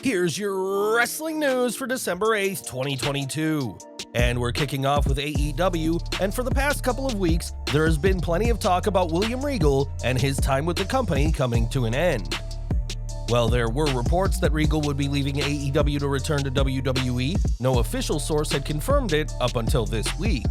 Here's your wrestling news for December 8th, 2022. And we're kicking off with AEW, and for the past couple of weeks, there has been plenty of talk about William Regal and his time with the company coming to an end. While there were reports that Regal would be leaving AEW to return to WWE, no official source had confirmed it up until this week.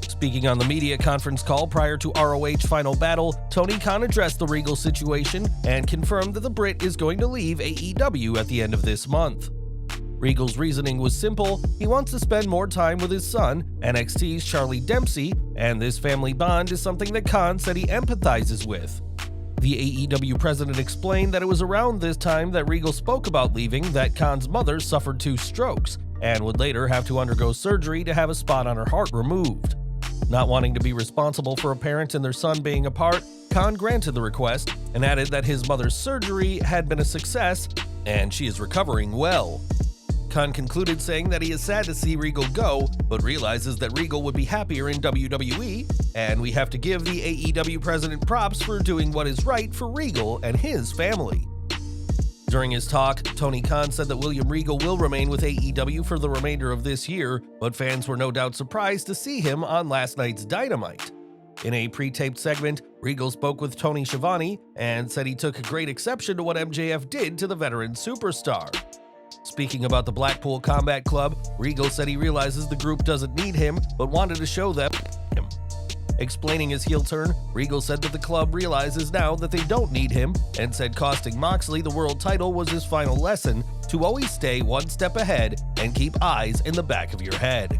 Speaking on the media conference call prior to ROH Final Battle, Tony Khan addressed the Regal situation and confirmed that the Brit is going to leave AEW at the end of this month. Regal's reasoning was simple: he wants to spend more time with his son, NXT's Charlie Dempsey, and this family bond is something that Khan said he empathizes with. The AEW president explained that it was around this time that Regal spoke about leaving that Khan's mother suffered 2 strokes and would later have to undergo surgery to have a spot on her heart removed. Not wanting to be responsible for a parent and their son being apart, Khan granted the request and added that his mother's surgery had been a success and she is recovering well. Khan concluded saying that he is sad to see Regal go, but realizes that Regal would be happier in WWE, and we have to give the AEW president props for doing what is right for Regal and his family. During his talk, Tony Khan said that William Regal will remain with AEW for the remainder of this year, but fans were no doubt surprised to see him on last night's Dynamite. In a pre-taped segment, Regal spoke with Tony Schiavone and said he took a great exception to what MJF did to the veteran superstar. Speaking about the Blackpool Combat Club, Regal said he realizes the group doesn't need him, but wanted to show them him. Explaining his heel turn, Regal said that the club realizes now that they don't need him, and said costing Moxley the world title was his final lesson to always stay one step ahead and keep eyes in the back of your head.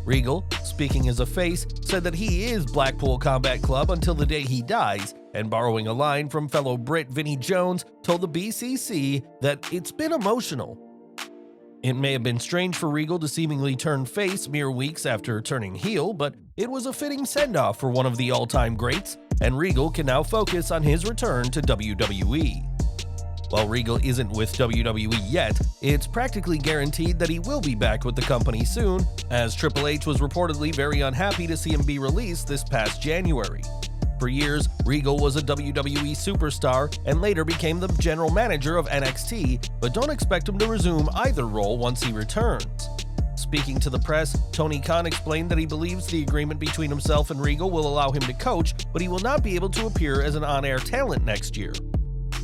Regal, speaking as a face, said that he is Blackpool Combat Club until the day he dies, and borrowing a line from fellow Brit Vinnie Jones, told the BCC that it's been emotional. It may have been strange for Regal to seemingly turn face mere weeks after turning heel, but it was a fitting send-off for one of the all-time greats, and Regal can now focus on his return to WWE. While Regal isn't with WWE yet, it's practically guaranteed that he will be back with the company soon, as Triple H was reportedly very unhappy to see him be released this past January. For years, Regal was a WWE superstar and later became the general manager of NXT, but don't expect him to resume either role once he returns. Speaking to the press, Tony Khan explained that he believes the agreement between himself and Regal will allow him to coach, but he will not be able to appear as an on-air talent next year.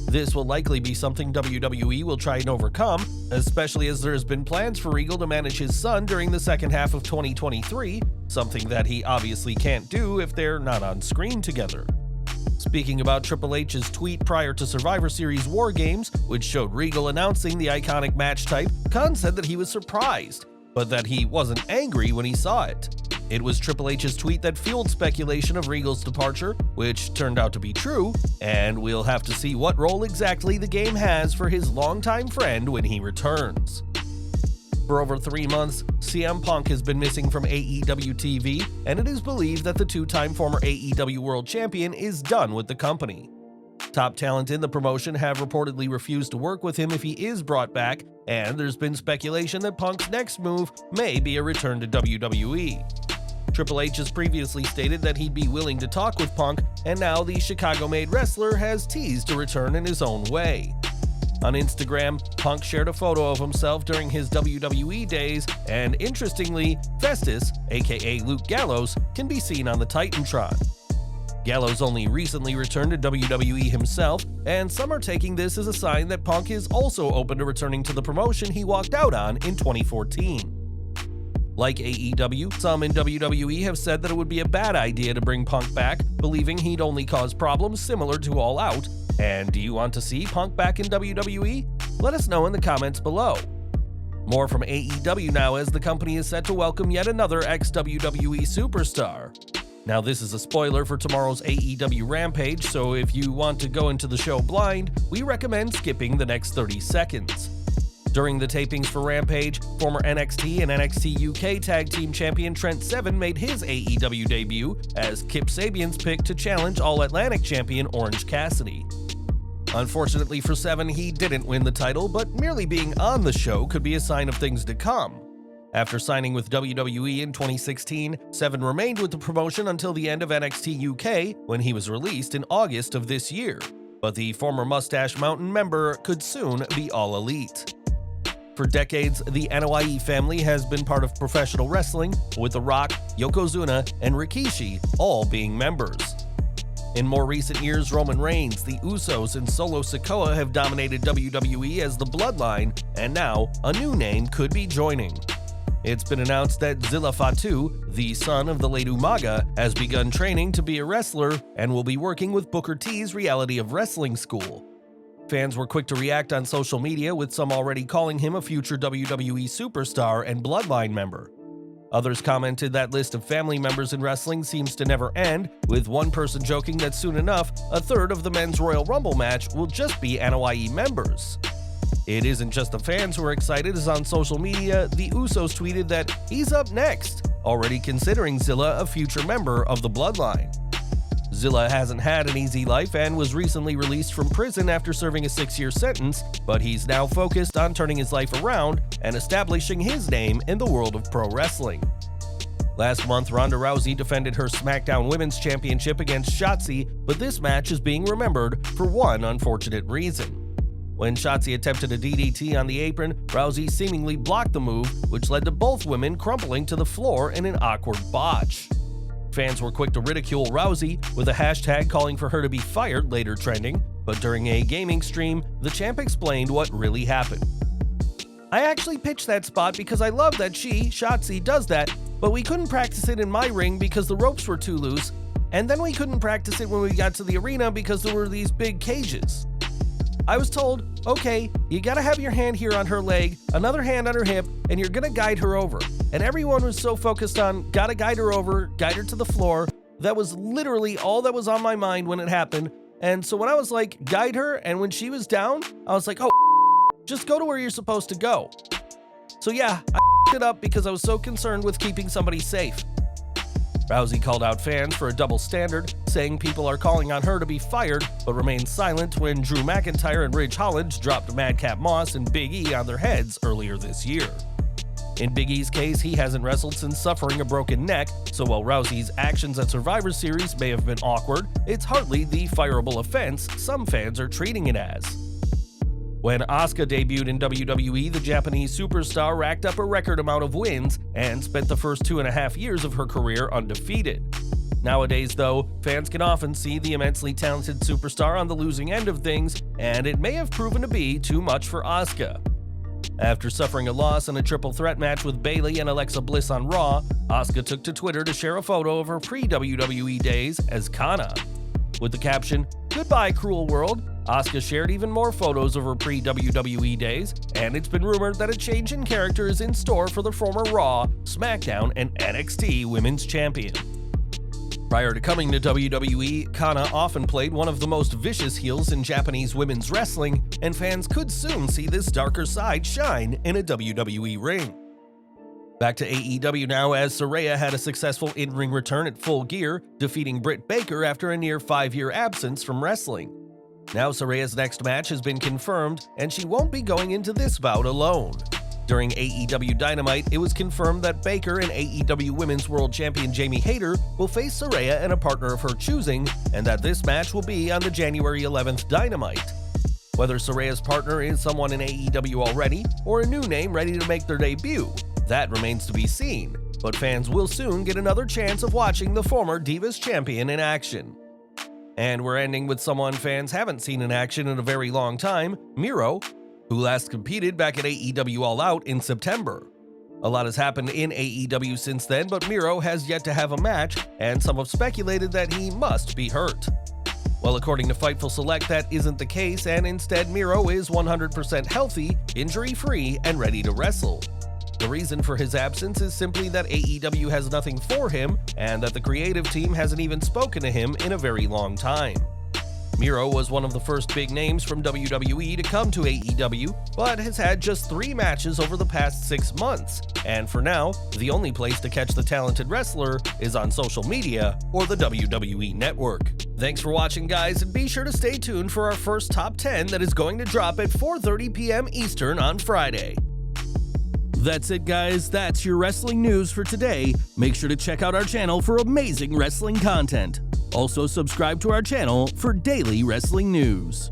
This will likely be something WWE will try and overcome, especially as there has been plans for Regal to manage his son during the second half of 2023, something that he obviously can't do if they're not on screen together. Speaking about Triple H's tweet prior to Survivor Series War Games, which showed Regal announcing the iconic match type, Khan said that he was surprised, but that he wasn't angry when he saw it. It was Triple H's tweet that fueled speculation of Regal's departure, which turned out to be true, and we'll have to see what role exactly the game has for his longtime friend when he returns. For over 3 months, CM Punk has been missing from AEW TV, and it is believed that the 2-time former AEW World Champion is done with the company. Top talent in the promotion have reportedly refused to work with him if he is brought back, and there's been speculation that Punk's next move may be a return to WWE. Triple H has previously stated that he'd be willing to talk with Punk, and now the Chicago-made wrestler has teased to return in his own way. On Instagram, Punk shared a photo of himself during his WWE days, and interestingly, Festus, aka Luke Gallows, can be seen on the Titantron. Gallows only recently returned to WWE himself, and some are taking this as a sign that Punk is also open to returning to the promotion he walked out on in 2014. Like AEW, some in WWE have said that it would be a bad idea to bring Punk back, believing he'd only cause problems similar to All Out. And do you want to see Punk back in WWE? Let us know in the comments below. More from AEW now, as the company is set to welcome yet another ex-WWE superstar. Now, this is a spoiler for tomorrow's AEW Rampage, so if you want to go into the show blind, we recommend skipping the next 30 seconds. During the tapings for Rampage, former NXT and NXT UK Tag Team Champion Trent Seven made his AEW debut as Kip Sabian's pick to challenge All-Atlantic Champion Orange Cassidy. Unfortunately for Seven, he didn't win the title, but merely being on the show could be a sign of things to come. After signing with WWE in 2016, Seven remained with the promotion until the end of NXT UK, when he was released in August of this year. But the former Mustache Mountain member could soon be All Elite. For decades, the NOIE family has been part of professional wrestling, with The Rock, Yokozuna, and Rikishi all being members. In more recent years, Roman Reigns, the Usos, and Solo Sikoa have dominated WWE as the Bloodline, and now a new name could be joining. It's been announced that Zilla Fatu, the son of the late Umaga, has begun training to be a wrestler and will be working with Booker T's Reality of Wrestling School. Fans were quick to react on social media, with some already calling him a future WWE superstar and Bloodline member. Others commented that list of family members in wrestling seems to never end, with one person joking that soon enough, a third of the men's Royal Rumble match will just be NOIE members. It isn't just the fans who are excited, as on social media, the Usos tweeted that he's up next, already considering Zilla a future member of the Bloodline. Zilla hasn't had an easy life and was recently released from prison after serving a 6-year sentence, but he's now focused on turning his life around and establishing his name in the world of pro wrestling. Last month, Ronda Rousey defended her SmackDown Women's Championship against Shotzi, but this match is being remembered for one unfortunate reason. When Shotzi attempted a DDT on the apron, Rousey seemingly blocked the move, which led to both women crumpling to the floor in an awkward botch. Fans were quick to ridicule Rousey, with a hashtag calling for her to be fired later trending, but during a gaming stream, the champ explained what really happened. "I actually pitched that spot because I love that Shotzi, does that, but we couldn't practice it in my ring because the ropes were too loose, and then we couldn't practice it when we got to the arena because there were these big cages. I was told, okay, you gotta have your hand here on her leg, another hand on her hip, and you're gonna guide her over. And everyone was so focused on gotta guide her over, guide her to the floor. That was literally all that was on my mind when it happened. And so when I was like, guide her, and when she was down, I was like, oh, just go to where you're supposed to go. So yeah, I it up because I was so concerned with keeping somebody safe." Rousey called out fans for a double standard, saying people are calling on her to be fired, but remained silent when Drew McIntyre and Ridge Holland dropped Madcap Moss and Big E on their heads earlier this year. In Big E's case, he hasn't wrestled since suffering a broken neck, so while Rousey's actions at Survivor Series may have been awkward, it's hardly the fireable offense some fans are treating it as. When Asuka debuted in WWE, the Japanese superstar racked up a record amount of wins and spent the first 2.5 years of her career undefeated. Nowadays, though, fans can often see the immensely talented superstar on the losing end of things, and it may have proven to be too much for Asuka. After suffering a loss in a triple threat match with Bayley and Alexa Bliss on Raw, Asuka took to Twitter to share a photo of her pre-WWE days as Kana. With the caption, "Goodbye, cruel world," Asuka shared even more photos of her pre-WWE days, and it's been rumored that a change in character is in store for the former Raw, SmackDown, and NXT Women's Champion. Prior to coming to WWE, Kana often played one of the most vicious heels in Japanese women's wrestling, and fans could soon see this darker side shine in a WWE ring. Back to AEW now, as Saraya had a successful in-ring return at Full Gear, defeating Britt Baker after a near 5-year absence from wrestling. Now Saraya's next match has been confirmed, and she won't be going into this bout alone. During AEW Dynamite, it was confirmed that Baker and AEW Women's World Champion Jamie Hayter will face Saraya and a partner of her choosing, and that this match will be on the January 11th Dynamite. Whether Saraya's partner is someone in AEW already, or a new name ready to make their debut, that remains to be seen, but fans will soon get another chance of watching the former Divas Champion in action. And we're ending with someone fans haven't seen in action in a very long time, Miro, who last competed back at AEW All Out in September. A lot has happened in AEW since then, but Miro has yet to have a match, and some have speculated that he must be hurt. Well, according to Fightful Select, that isn't the case, and instead Miro is 100% healthy, injury-free, and ready to wrestle. The reason for his absence is simply that AEW has nothing for him, and that the creative team hasn't even spoken to him in a very long time. Miro was one of the first big names from WWE to come to AEW, but has had just 3 matches over the past 6 months, and for now, the only place to catch the talented wrestler is on social media or the WWE Network. Thanks for watching, guys, and be sure to stay tuned for our first Top 10 that is going to drop at 4:30 p.m. Eastern on Friday. That's it, guys. That's your wrestling news for today. Make sure to check out our channel for amazing wrestling content. Also, subscribe to our channel for daily wrestling news.